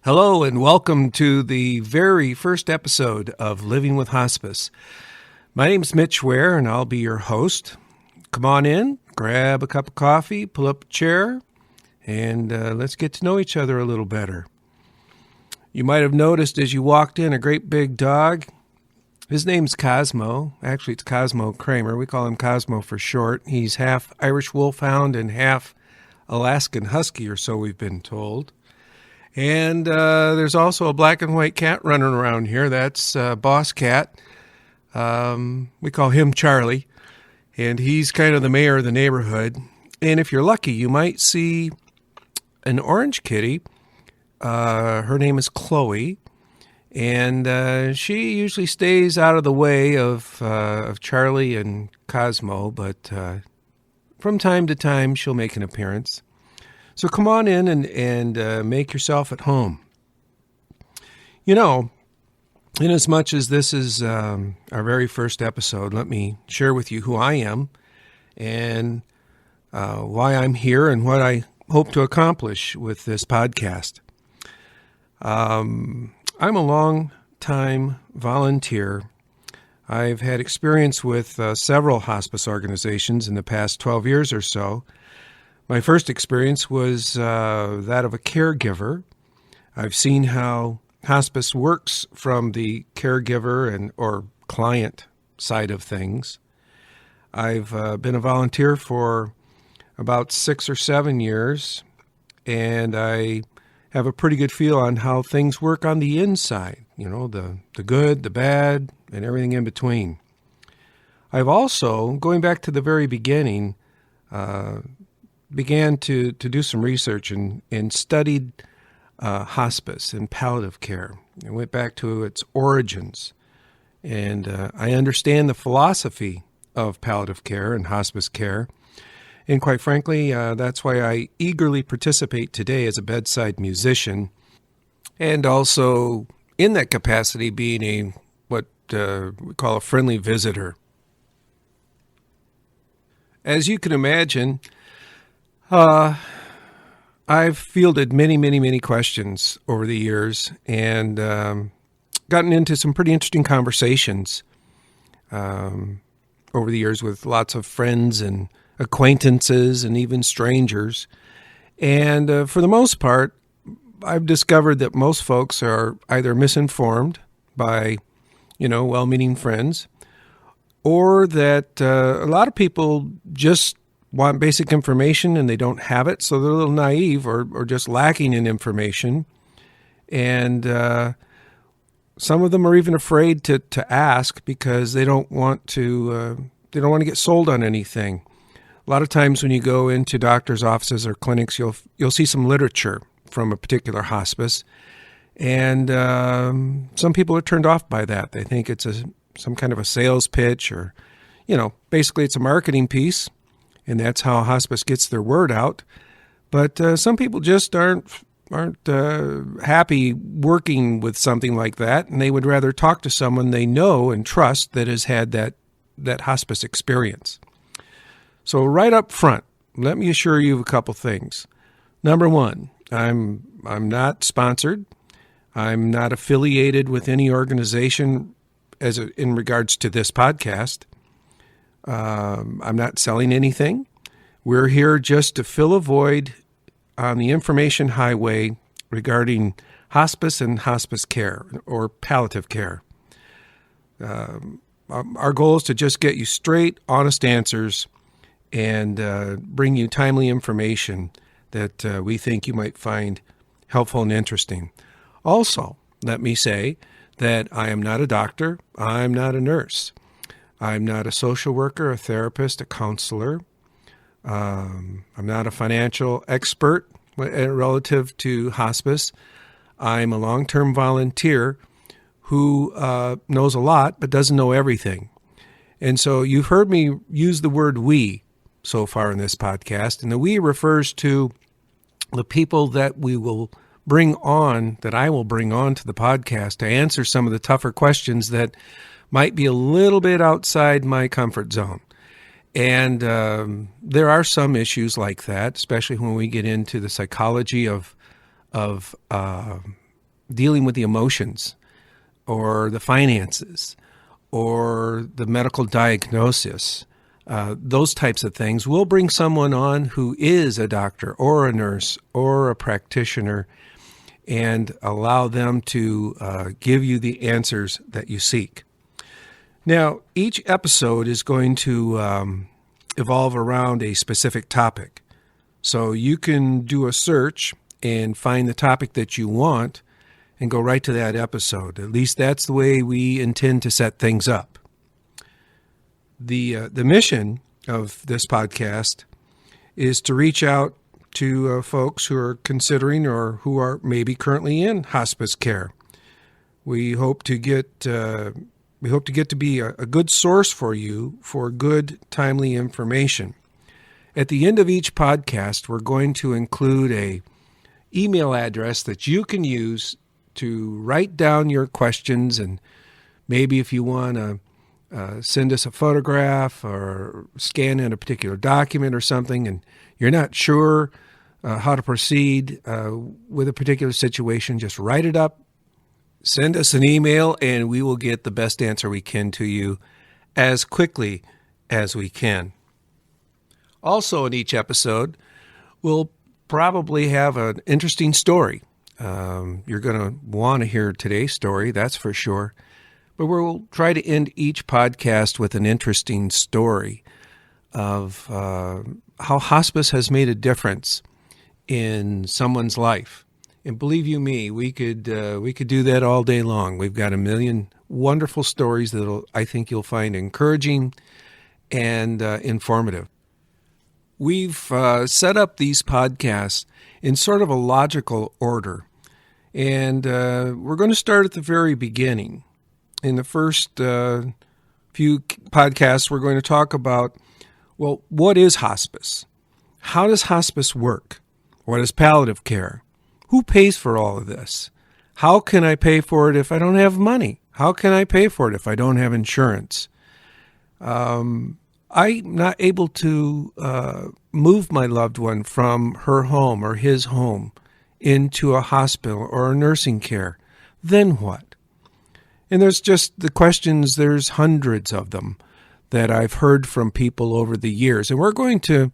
Hello and welcome to the very first episode of Living with Hospice. My name's Mitch Ware and I'll be your host. Come on in, grab a cup of coffee, pull up a chair, and let's get to know each other a little better. You might have noticed as you walked in a great big dog. His name's Cosmo. Actually, it's Cosmo Kramer. We call him Cosmo for short. He's half Irish Wolfhound and half Alaskan Husky, or so we've been told. And there's also a black and white cat running around here. That's Boss Cat. We call him Charlie. And he's kind of the mayor of the neighborhood. And if you're lucky, you might see an orange kitty. Her name is Chloe. And she usually stays out of the way of Charlie and Cosmo. But from time to time, she'll make an appearance. So come on in and make yourself at home. You know, in as much as this is our very first episode, let me share with you who I am and why I'm here and what I hope to accomplish with this podcast. I'm a long-time volunteer. I've had experience with several hospice organizations in the past 12 years or so. My first experience was that of a caregiver. I've seen how hospice works from the caregiver and or client side of things. I've been a volunteer for about 6 or 7 years, and I have a pretty good feel on how things work on the inside, you know, the good, the bad, and everything in between. I've also, going back to the very beginning, began to do some research and studied hospice and palliative care. I went back to its origins, and I understand the philosophy of palliative care and hospice care. And quite frankly, that's why I eagerly participate today as a bedside musician, and also in that capacity being what we call a friendly visitor. As you can imagine, I've fielded many questions over the years and gotten into some pretty interesting conversations over the years with lots of friends and acquaintances and even strangers. And for the most part, I've discovered that most folks are either misinformed by, well-meaning friends, or that a lot of people just want basic information and they don't have it, so they're a little naive or just lacking in information. And some of them are even afraid to ask because they don't want to get sold on anything. A lot of times when you go into doctors' offices or clinics, you'll see some literature from a particular hospice, and some people are turned off by that. They think it's some kind of a sales pitch, or basically it's a marketing piece. And that's how hospice gets their word out. But some people just aren't happy working with something like that, and they would rather talk to someone they know and trust that has had that hospice experience. So right up front, let me assure you of a couple things. Number one, I'm not sponsored. I'm not affiliated with any organization in regards to this podcast. I'm not selling anything. We're here just to fill a void on the information highway regarding hospice and hospice care or palliative care. Our goal is to just get you straight, honest answers and bring you timely information that we think you might find helpful and interesting. Also, let me say that I am not a doctor. I'm not a nurse. I'm not a social worker, a therapist, a counselor. I'm not a financial expert relative to hospice. I'm a long-term volunteer who knows a lot but doesn't know everything. And so you've heard me use the word we so far in this podcast, and the we refers to the people that we will bring on, that I will bring on to the podcast to answer some of the tougher questions that might be a little bit outside my comfort zone. And there are some issues like that, especially when we get into the psychology of dealing with the emotions or the finances or the medical diagnosis, those types of things, we'll bring someone on who is a doctor or a nurse or a practitioner and allow them to give you the answers that you seek. Now, each episode is going to evolve around a specific topic. So you can do a search and find the topic that you want and go right to that episode. At least that's the way we intend to set things up. The mission of this podcast is to reach out to folks who are considering or who are maybe currently in hospice care. We hope to get to be a good source for you for good, timely information. At the end of each podcast, we're going to include a email address that you can use to write down your questions, and maybe if you want to send us a photograph or scan in a particular document or something and you're not sure how to proceed with a particular situation, just write it up, send us an email, and we will get the best answer we can to you as quickly as we can. Also in each episode, we'll probably have an interesting story. You're going to want to hear today's story, that's for sure. But we'll try to end each podcast with an interesting story of how hospice has made a difference in someone's life. And believe you me, we could do that all day long. We've got a million wonderful stories that I think you'll find encouraging and informative. We've set up these podcasts in sort of a logical order. And we're going to start at the very beginning. In the first few podcasts, we're going to talk about, well, what is hospice? How does hospice work? What is palliative care? Who pays for all of this? How can I pay for it if I don't have money? How can I pay for it if I don't have insurance? I'm not able to move my loved one from her home or his home into a hospital or a nursing care. Then what? And there's just the questions, there's hundreds of them that I've heard from people over the years. And we're going to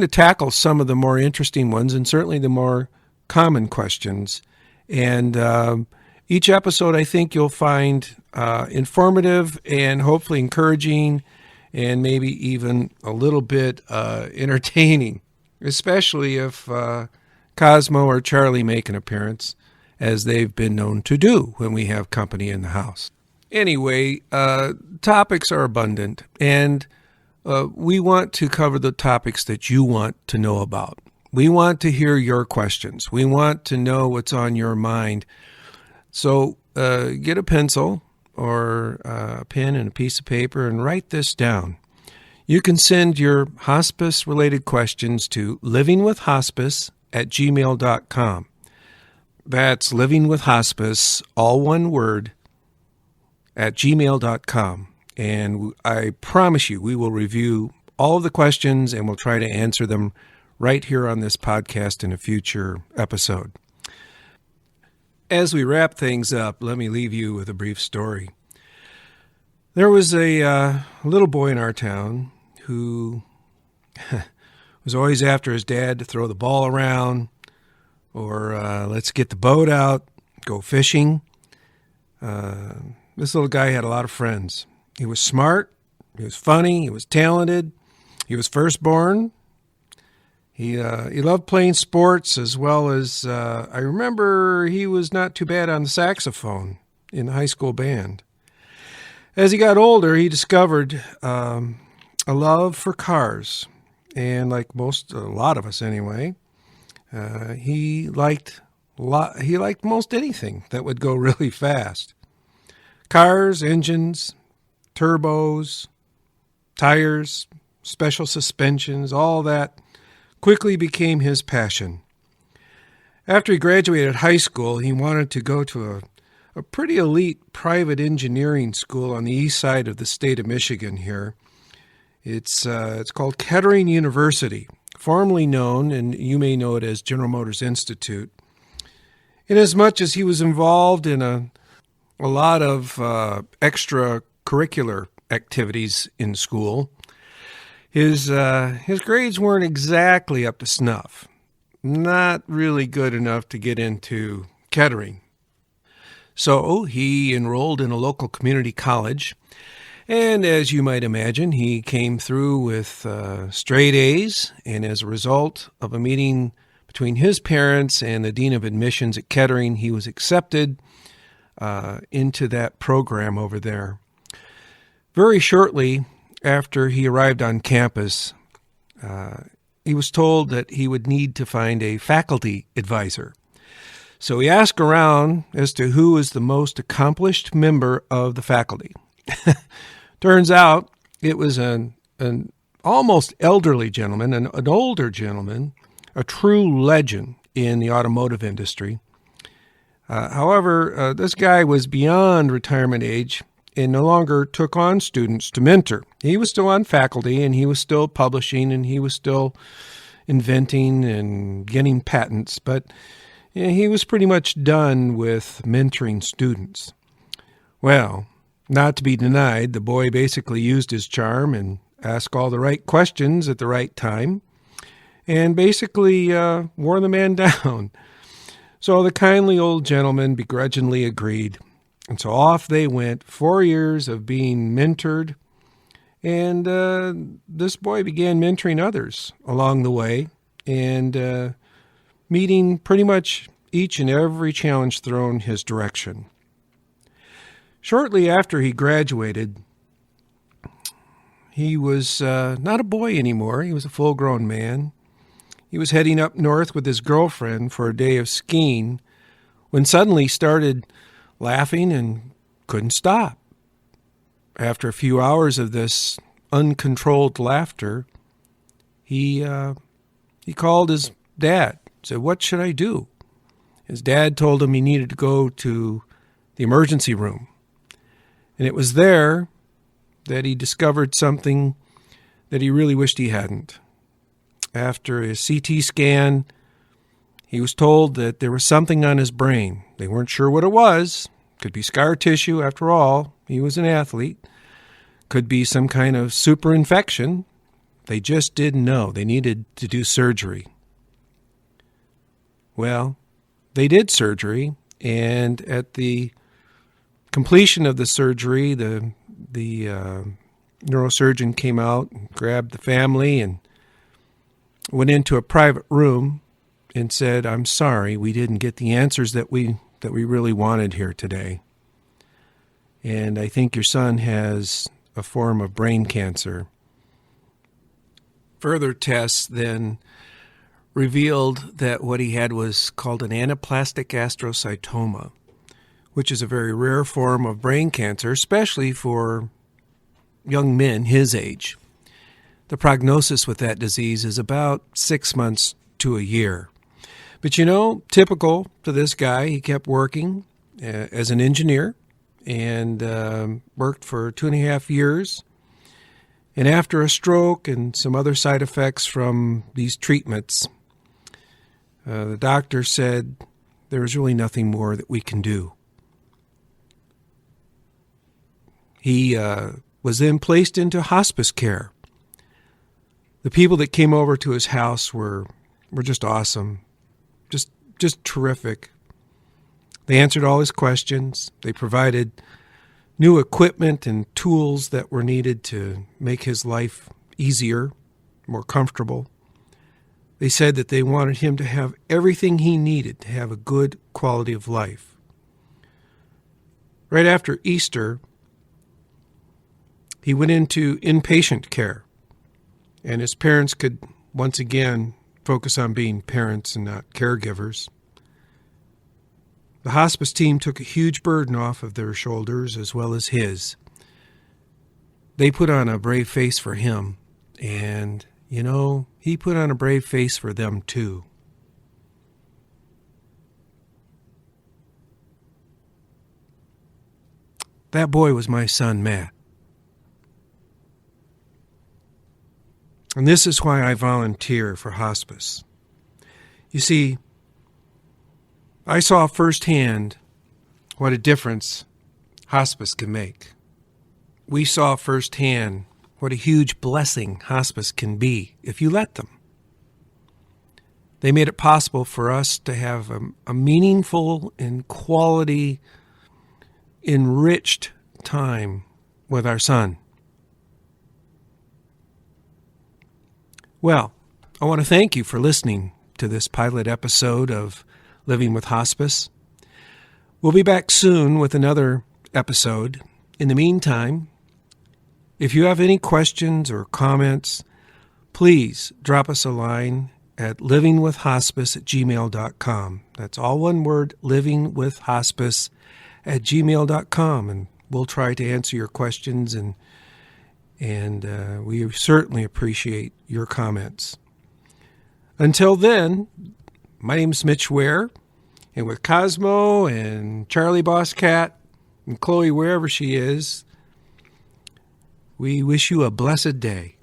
tackle some of the more interesting ones and certainly the more common questions. And each episode, I think you'll find informative and hopefully encouraging and maybe even a little bit entertaining, especially if Cosmo or Charlie make an appearance, as they've been known to do when we have company in the house. Anyway, topics are abundant, and we want to cover the topics that you want to know about. We want to hear your questions. We want to know what's on your mind. So get a pencil or a pen and a piece of paper and write this down. You can send your hospice-related questions to livingwithhospice@gmail.com. That's livingwithhospice, all one word, @gmail.com. And I promise you, we will review all of the questions and we'll try to answer them right here on this podcast in a future episode. As we wrap things up, let me leave you with a brief story. There was a little boy in our town who was always after his dad to throw the ball around or let's get the boat out, go fishing. This little guy had a lot of friends. He was smart, he was funny, he was talented, he was firstborn. He loved playing sports as well as, I remember he was not too bad on the saxophone in the high school band. As he got older, he discovered a love for cars. And like a lot of us anyway, he liked most anything that would go really fast. Cars, engines, turbos, tires, special suspensions, all that quickly became his passion. After he graduated high school, he wanted to go to a pretty elite private engineering school on the east side of the state of Michigan here. It's called Kettering University, formerly known, and you may know it as General Motors Institute. Inasmuch as he was involved in a lot of extracurricular activities in school, his grades weren't exactly up to snuff. Not really good enough to get into Kettering. So he enrolled in a local community college, and as you might imagine, he came through with straight A's, and as a result of a meeting between his parents and the dean of admissions at Kettering, he was accepted into that program over there. Very shortly after he arrived on campus, he was told that he would need to find a faculty advisor. So he asked around as to who was the most accomplished member of the faculty. Turns out it was an almost elderly gentleman, an older gentleman, a true legend in the automotive industry. However, this guy was beyond retirement age and no longer took on students to mentor. He was still on faculty, and he was still publishing, and he was still inventing and getting patents, but he was pretty much done with mentoring students. Well, not to be denied, the boy basically used his charm and asked all the right questions at the right time and basically wore the man down. So the kindly old gentleman begrudgingly agreed. And so off they went, 4 years of being mentored, and this boy began mentoring others along the way and meeting pretty much each and every challenge thrown his direction. Shortly after he graduated, he was not a boy anymore. He was a full-grown man. He was heading up north with his girlfriend for a day of skiing when suddenly he started laughing and couldn't stop. After a few hours of this uncontrolled laughter, he called his dad, said, "What should I do?" His dad told him he needed to go to the emergency room. And it was there that he discovered something that he really wished he hadn't. After a CT scan, he was told that there was something on his brain. They weren't sure what it was. Could be scar tissue, after all. He was an athlete. Could be some kind of super infection. They just didn't know. They needed to do surgery. Well, they did surgery, and at the completion of the surgery, the neurosurgeon came out and grabbed the family and went into a private room and said, "I'm sorry, we didn't get the answers that we really wanted here today. And I think your son has a form of brain cancer." Further tests then revealed that what he had was called an anaplastic astrocytoma, which is a very rare form of brain cancer, especially for young men his age. The prognosis with that disease is about 6 months to a year. But typical to this guy, he kept working as an engineer and worked for 2.5 years. And after a stroke and some other side effects from these treatments, the doctor said there was really nothing more that we can do. He was then placed into hospice care. The people that came over to his house were just awesome, just terrific. They answered all his questions. They provided new equipment and tools that were needed to make his life easier, more comfortable. They said that they wanted him to have everything he needed to have a good quality of life. Right after Easter, he went into inpatient care, and his parents could once again focus on being parents and not caregivers. The hospice team took a huge burden off of their shoulders as well as his. They put on a brave face for him, and, he put on a brave face for them too. That boy was my son, Matt. And this is why I volunteer for hospice. You see, I saw firsthand what a difference hospice can make. We saw firsthand what a huge blessing hospice can be if you let them. They made it possible for us to have a meaningful and quality, enriched time with our son. Well, I want to thank you for listening to this pilot episode of Living with Hospice. We'll be back soon with another episode. In the meantime, if you have any questions or comments, please drop us a line at livingwithhospice@gmail.com. That's all one word, livingwithhospice@gmail.com, and we'll try to answer your questions, and we certainly appreciate your comments. Until then, my name's Mitch Ware, and with Cosmo and Charlie Boss Cat and Chloe wherever she is, we wish you a blessed day.